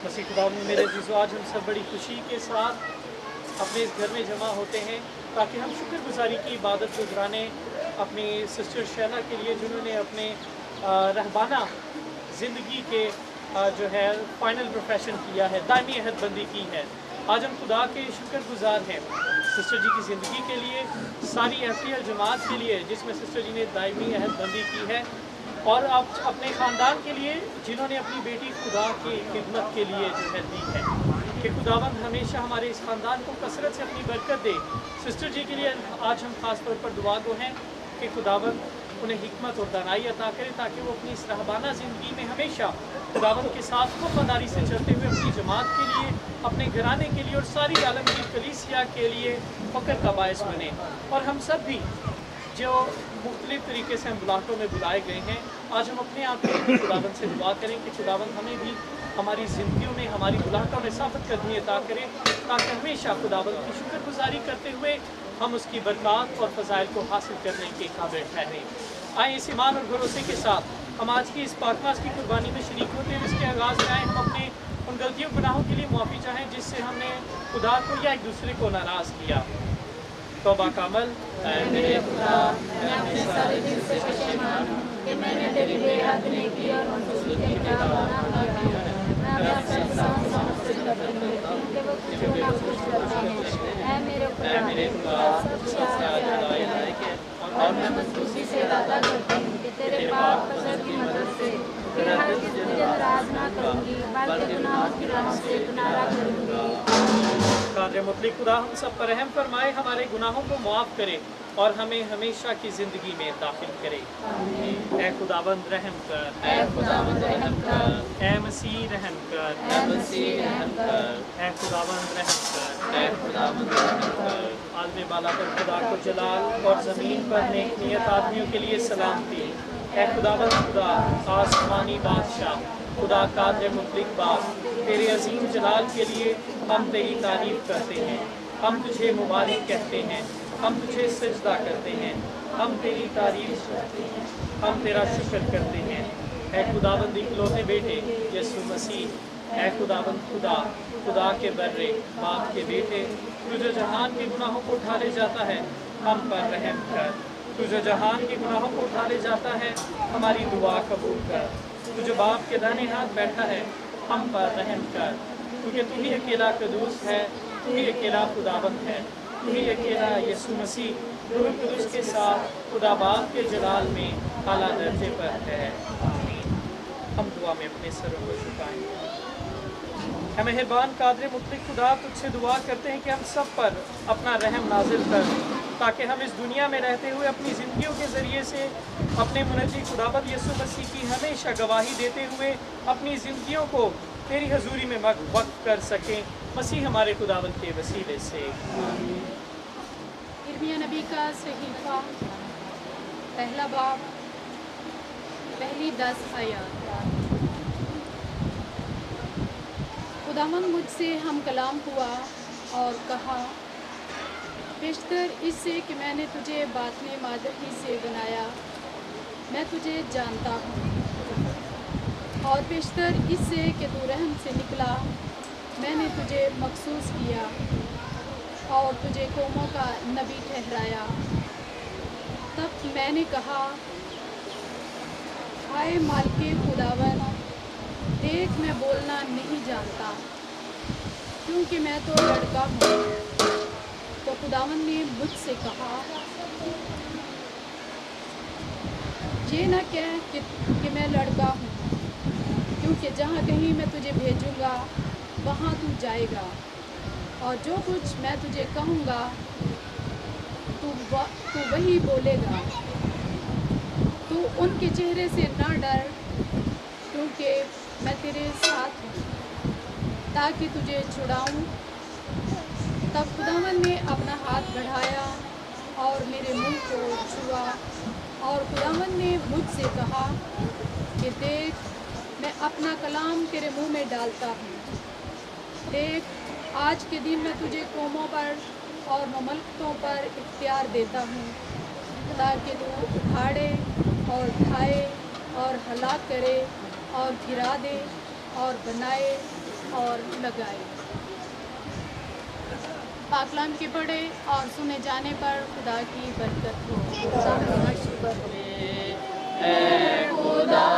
मसीह खुदा में मेरे अज़ीज़ों, आज हम सब बड़ी खुशी के साथ अपने इस घर में जमा होते हैं ताकि हम शुक्रगुजारी की इबादत गुजराने अपनी सिस्टर शैला के लिए जिन्होंने अपने रहबाना ज़िंदगी के जो है फ़ाइनल प्रोफेशन किया है, दायमी अहदबंदी की है। आज हम खुदा के शुक्रगुजार हैं सिस्टर जी की ज़िंदगी के लिए, सारी एफटीएल जमात के लिए जिसमें सिस्टर जी ने दायमी अहदबंदी की है, और आप अपने ख़ानदान के लिए जिन्होंने अपनी बेटी खुदा की खिदमत के लिए जो है दी है कि खुदावंद हमेशा हमारे इस ख़ानदान को कसरत से अपनी बरकत दे। सिस्टर जी के लिए आज हम ख़ास तौर पर दुआ गो हैं कि खुदावंद उन्हें हिकमत और दानाई अता करे ताकि वो अपनी इस रहबाना ज़िंदगी में हमेशा खुदावंद के साथ वफादारी से चलते हुए अपनी जमात के लिए, अपने घराने के लिए और सारी आलमगीर कलीसिया के लिए फ़ख्र का बायस बने। और हम सब भी जो मुख्तलिफ़ तरीके से हम बुलाहटों में बुलाए गए हैं, आज हम अपने आप को खुदावंद से दुआ करें कि खुदावंद हमें भी हमारी ज़िंदगियों में, हमारी बुलाहटों में साबित करनी अता करें ताकि हमेशा खुदावंद की शुक्रगुजारी करते हुए हम उसकी बरकत और फ़ज़ाइल को हासिल करने के काबिल ठहरें। आए इस ईमान और भरोसे के साथ हम आज की इस पाकनाज़ की कुर्बानी में शरीक होते हैं। इसके आगाज़ में आए हम अपने उन गलतियों गुनाहों के लिए मुआफ़ी चाहें जिससे हमने खुदा को या एक दूसरे को नाराज़ किया। तौबा का अमल। मेरे खुदा, मैं अपने सारे दिल से पशेमान हूँ कि मैंने तेरी बेहद नेकी और मंसूबी के खिलाफ गुनाह किया है। मैं अपने इंसान से करती हूँ कि वो तुझे नाखुश करते हैं। ऐ मेरे खुदा, सब चाहे और मैं मजबूती से इरादा करती हूँ कि तेरे पाक फजल की मदद से फिर हरगिज़ तुझे नाराज़ ना करूँगी, बल्कि गुनाहों की राह से किनारा करूँगी। कादर मुतलक खुदा हम सब पर रहम फरमाए, हमारे गुनाहों को माफ़ करे और हमें हमेशा की ज़िंदगी में दाखिल करे। ऐ खुदावंद रहम कर, ऐ खुदावंद रहम कर, ऐ मसीह रहम कर, ऐ मसीह रहम कर, ऐ खुदावंद रहम कर, ऐ खुदावंद रहम कर। आलम बाला पर खुदा को जलाल और ज़मीन पर नेक नियत आदमियों के लिए सलामती। ऐ खुदावंद खुदा, आसमानी बादशाह, खुदा कादिर मुतलक बाप, तेरे अजीम जलाल के लिए हम तेरी तारीफ़ करते हैं, हम तुझे मुबारक कहते हैं, हम तुझे सजदा करते हैं, हम तेरी तारीफ़ करते हैं, हम तेरा शुक्र करते हैं। ऐ खुदावंद इकलौते बेटे यीशु मसीह, ऐ खुदावंद खुदा, खुदा के बर्रे बाप के बेटे, तू जो जहान के गुनाहों को उठा ले जाता है, हम पर रहम कर। तू जो जहान के गुनाहों को उठा ले जाता है, हमारी दुआ कबूल कर। तू जो बाप के दाहिने हाथ बैठा है, हम पर रहम कर, क्योंकि तू ही अकेला कदूस है, तू ही अकेला खुदावंद है, तू ही अकेला यीशु मसीह रूह कुदस के साथ खुदा बाप के जलाल में आला दर्जे पर है। आमीन। हम दुआ में अपने सरों को झुकाएं। है मेहरबान कादिर मुतलक खुदा, तुझसे दुआ करते हैं कि हम सब पर अपना रहम नाजिल कर ताकि हम इस दुनिया में रहते हुए अपनी ज़िंदगियों के ज़रिए से अपने मुनज्जी खुदावंद यीशु मसीह की हमेशा गवाही देते हुए अपनी ज़िंदगियों को तेरी हजूरी में वक्फ कर सकें, मसीह हमारे खुदावंद के वसीले से। इर्मिया नबी का सहीफा, पहला बाब, पहली 10 आयत। खुदावंद मुझसे हम कलाम हुआ और कहा, बेशतर इससे कि मैंने तुझे बातने मादही से बनाया, मैं तुझे जानता हूँ, और बेशतर इससे कि तू रहम से निकला, मैंने तुझे मखसूस किया और तुझे कौमों का नबी ठहराया। तब मैंने कहा, हाय मालिके खुदावन, देख मैं बोलना नहीं जानता क्योंकि मैं तो लड़का हूँ। तो खुदावन ने मुझसे कहा, ये न कह कि मैं लड़का हूँ, क्योंकि जहाँ कहीं मैं तुझे भेजूँगा वहाँ तू जाएगा, और जो कुछ मैं तुझे कहूँगा तू वही बोलेगा। तू उनके चेहरे से ना डर, क्योंकि मैं तेरे साथ हूँ ताकि तुझे छुड़ाऊँ। तब खुदावन ने अपना हाथ बढ़ाया और मेरे मुंह को छुआ, और खुदावन ने मुझसे कहा कि देख, मैं अपना कलाम तेरे मुंह में डालता हूँ। देख, आज के दिन मैं तुझे कौमों पर और ममलकतों पर इख्तियार देता हूँ ताकि तू उखाड़े और ढाए और हलाक करे और गिरा दे और बनाए اور لگائے۔ پاکلام کے پڑھے اور سنے جانے پر خدا کی برکت ہو۔ خدا کا شکر ہو۔ اے خدا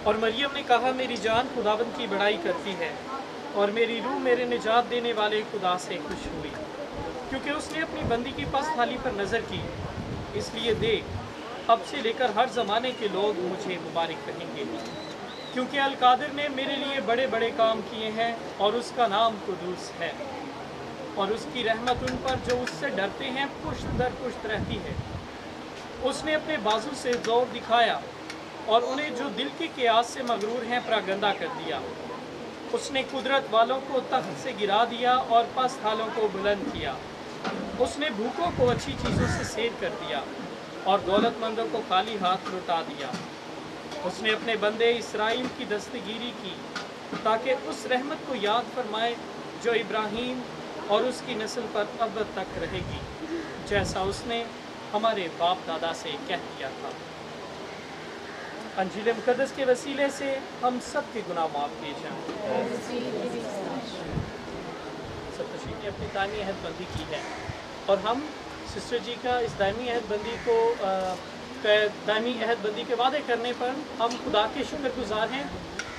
اور مریم نے کہا میری جان خداوند کی بڑائی کرتی ہے اور میری روح میرے نجات دینے والے خدا سے خوش ہوئی، کیونکہ اس نے اپنی بندی کی پس تھالی پر نظر کی۔ اس لیے دیکھ اب سے لے کر ہر زمانے کے لوگ مجھے مبارک کہیں گے، کیونکہ القادر نے میرے لیے بڑے بڑے کام کیے ہیں اور اس کا نام قدوس ہے، اور اس کی رحمت ان پر جو اس سے ڈرتے ہیں پشت در پشت رہتی ہے۔ اس نے اپنے بازو سے زور دکھایا اور انہیں جو دل کی قیاس سے مغرور ہیں پراگندہ کر دیا۔ اس نے قدرت والوں کو تخت سے گرا دیا اور پست حالوں کو بلند کیا۔ اس نے بھوکوں کو اچھی چیزوں سے سیر کر دیا اور دولت مندوں کو خالی ہاتھ لوٹا دیا۔ اس نے اپنے بندے اسرائیل کی دستگیری کی تاکہ اس رحمت کو یاد فرمائے جو ابراہیم اور اس کی نسل پر ابد تک رہے گی، جیسا اس نے ہمارے باپ دادا سے کہہ دیا تھا۔ انجیل مقدس کے وسیلے سے ہم سب کے گناہ معاف کیے جائیں۔ سب تشریف نے اپنی دائمی عہد بندی کی ہے اور ہم سسٹر جی کا اس دائمی عہد بندی کو دائمی عہد بندی کے وعدے کرنے پر ہم خدا کے شکر گزار ہیں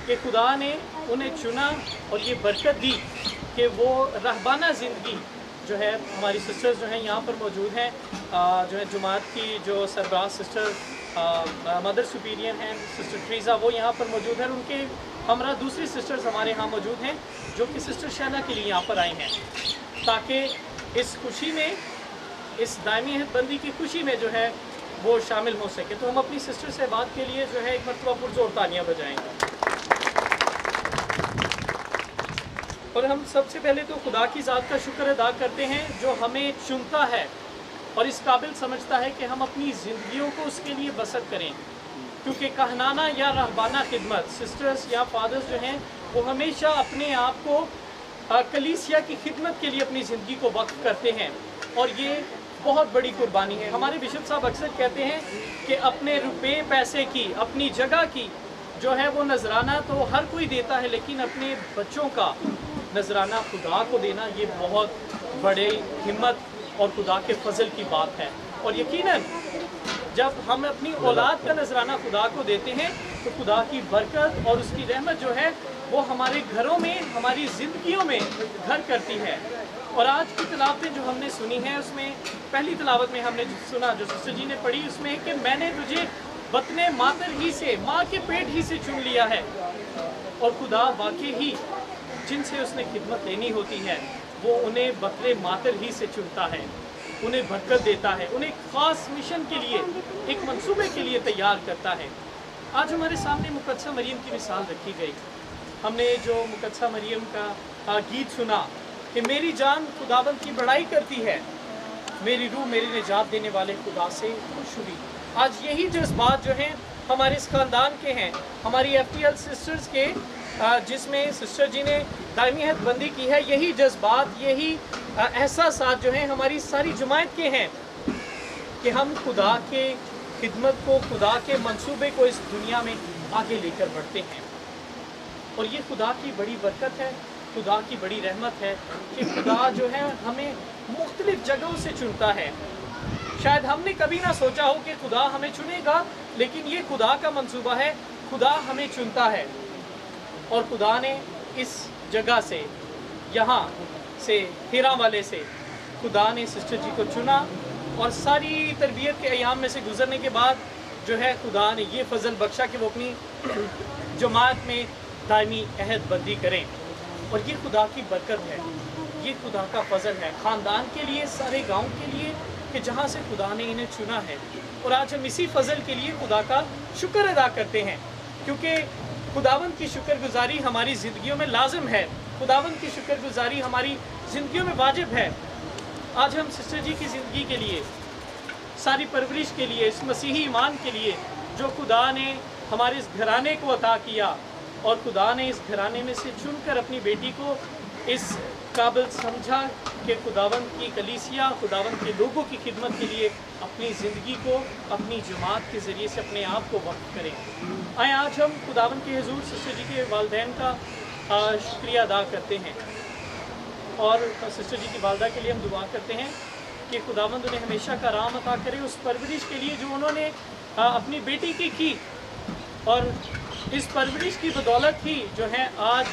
کہ خدا نے انہیں چنا اور یہ برکت دی کہ وہ رہبانہ زندگی جو ہے، ہماری سسٹرز جو ہیں یہاں پر موجود ہیں، جو ہے جماعت کی جو سربراہ سسٹر मदर सुपीरियर हैं सिस्टर ट्रीज़ा, वो यहाँ पर मौजूद हैं। उनके हमरा दूसरी सिस्टर्स हमारे यहाँ मौजूद हैं जो कि सिस्टर शैला के लिए यहाँ पर आई हैं, ताकि इस खुशी में, इस दायमी अहदबंदी की खुशी में जो है वो शामिल हो सके। तो हम अपनी सिस्टर से बात के लिए जो है एक मरतबा पुरजोर तालियाँ बजाएंगे। और हम सबसे पहले तो खुदा की ज़ात का शुक्र अदा करते हैं जो हमें चुनता है और इस काबिल समझता है कि हम अपनी ज़िंदगियों को उसके लिए बसर करें, क्योंकि कहनाना या रहबाना खिदमत, सिस्टर्स या फादर्स जो हैं वो हमेशा अपने आप को कलीसिया की खिदमत के लिए अपनी ज़िंदगी को वक्फ करते हैं, और ये बहुत बड़ी कुर्बानी है। हमारे बिशप साहब अक्सर कहते हैं कि अपने रुपए पैसे की, अपनी जगह की जो है वो नजराना तो हर कोई देता है, लेकिन अपने बच्चों का नजराना खुदा को देना ये बहुत बड़े हिम्मत और खुदा के फजल की बात है। और यकीनन जब हम अपनी औलाद का नजराना खुदा को देते हैं तो खुदा की बरकत और उसकी रहमत जो है वो हमारे घरों में, हमारी ज़िंदगियों में घर करती है। और आज की तिलावतें जो हमने सुनी हैं उसमें पहली तिलावत में हमने सुना, जो सिस्टर जी ने पढ़ी, उसमें है कि मैंने तुझे बतने मातर ही से, माँ के पेट ही से चुन लिया है। और खुदा वाकई ही जिनसे उसने खिदमत लेनी होती है वो उन्हें बतने मातर ही से चुनता है, उन्हें बरकत देता है, उन्हें ख़ास मिशन के लिए, एक मंसूबे के लिए तैयार करता है। आज हमारे सामने मुकद्दसा मरियम की मिसाल रखी गई। हमने जो मुकद्दसा मरियम का गीत सुना कि मेरी जान खुदावंद की बड़ाई करती है, मेरी रूह मेरी निजात देने वाले खुदा से खुश हुई। आज यही जज्बात जो हैं हमारे इस ख़ानदान के हैं, हमारी FTL सिस्टर्स के, जिसमें सिस्टर जी ने दायमी अहदबंदी की है, यही जज्बात, यही एहसासात जो हैं हमारी सारी जमात के हैं कि हम खुदा के खिदमत को, खुदा के मंसूबे को इस दुनिया में आगे लेकर बढ़ते हैं। और ये खुदा की बड़ी बरकत है, खुदा की बड़ी रहमत है कि खुदा जो है हमें मुख्तलिफ जगहों से चुनता है। शायद हमने कभी ना सोचा हो कि खुदा हमें चुनेगा, लेकिन ये खुदा का मंसूबा है, खुदा हमें चुनता है। और खुदा ने इस जगह से, यहाँ से, हिरा वाले से खुदा ने सिस्टर जी को चुना, और सारी तरबियत के अयाम में से गुजरने के बाद जो है खुदा ने ये फजल बख्शा कि वो अपनी जमात में दायमी अहदबंदी करें। और ये खुदा की बरकत है, ये खुदा का फजल है ख़ानदान के लिए, सारे गांव के लिए, कि जहाँ से खुदा ने इन्हें चुना है। और आज हम इसी फजल के लिए खुदा का शुक्र अदा करते हैं, क्योंकि खुदावंद की शुक्रगुजारी हमारी ज़िंदगियों में लाजिम है, खुदावंद की शुक्रगुजारी हमारी ज़िंदगियों में वाजिब है। आज हम सिस्टर जी की ज़िंदगी के लिए, सारी परवरिश के लिए, इस मसीही ईमान के लिए जो खुदा ने हमारे इस घराने को अता किया, और खुदा ने इस घराने में से चुनकर अपनी बेटी को इस काबिल समझा कि खुदावंद की कलीसिया, खुदावंद के लोगों की खिदमत के लिए अपनी ज़िंदगी को अपनी जमात के ज़रिए से अपने आप को वक्फ करें। आए आज हम खुदावंद के हुजूर सिस्टर जी के वालिदैन का शुक्रिया अदा करते हैं, और सिस्टर जी की वालदा के लिए हम दुआ करते हैं कि खुदावंद उन्हें हमेशा का राम अता करे उस परवरिश के लिए जो उन्होंने अपनी बेटी की, और इस परवरिश की बदौलत ही जो है आज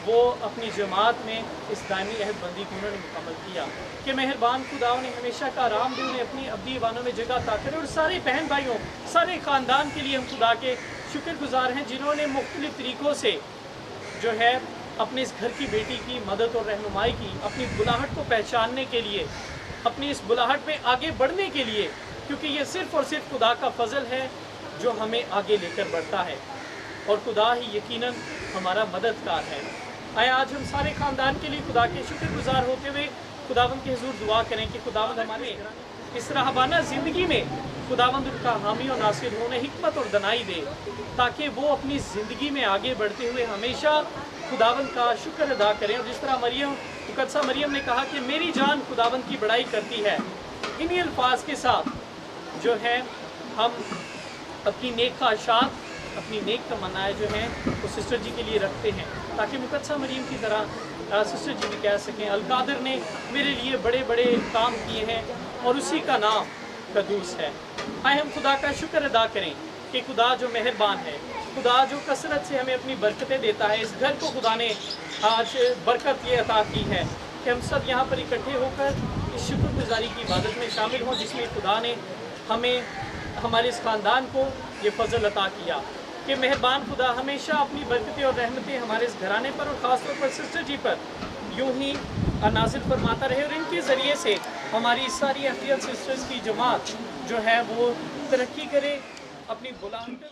वो अपनी जमात में इस दायमी अहदबंदी को उन्होंने मुकम्मल किया। कि मेहरबान खुदा उन्हें हमेशा का आराम दे, उन्हें अपनी अब्दी ईवानों में जगह अता करे। और सारे बहन भाइयों, सारे ख़ानदान के लिए हम खुदा के शुक्रगुजार हैं जिन्होंने मुख्तलिफ़ तरीक़ों से जो है अपने इस घर की बेटी की मदद और रहनुमाई की, अपनी बुलाहट को पहचानने के लिए, अपनी इस बुलाहट में आगे बढ़ने के लिए, क्योंकि ये सिर्फ़ और सिर्फ खुदा का फजल है जो हमें आगे लेकर बढ़ता है, और खुदा ही यकीनन हमारा मददगार है। आए आज हम सारे ख़ानदान के लिए खुदा के शुक्रगुजार होते हुए खुदावंद के हुजूर दुआ करें कि खुदावंद हमारे इस रहबाना ज़िंदगी में खुदावंद उनका हामी और नासिर होने हिकमत और दनाई दे, ताकि वो अपनी ज़िंदगी में आगे बढ़ते हुए हमेशा खुदावंद का शुक्र अदा करें। और जिस तरह मुकद्दसा मरियम ने कहा कि मेरी जान खुदावंद की बड़ाई करती है, इन्हीं अल्फाज के साथ जो है हम अपनी नेक ख्वाहिशात, अपनी नेक तमन्नाएं जो हैं वो सिस्टर जी के लिए रखते हैं, ताकि मुकद्दसा मरियम की तरह सिस्टर जी भी कह सकें अलकादर ने मेरे लिए बड़े बड़े काम किए हैं और उसी का नाम कदूस है। आए हम खुदा का शुक्र अदा करें कि खुदा जो मेहरबान है, खुदा जो कसरत से हमें अपनी बरकतें देता है, इस घर को खुदा ने आज बरकत ये अता की है कि हम सब यहाँ पर इकट्ठे होकर इस शुक्रगुजारी की इबादत में शामिल हों, जिसमें खुदा ने हमें हमारे इस ख़ानदान को ये फ़ज़ल अता किया कि मेहरबान खुदा हमेशा अपनी बरकतें और रहमतें हमारे इस घराने पर और ख़ास तौर पर सिस्टर जी पर यूं ही नाज़िल फरमाता रहे, और इनके ज़रिए से हमारी सारी एफडीएल सिस्टर्स की जमात जो है वो तरक्की करे, अपनी बुलंद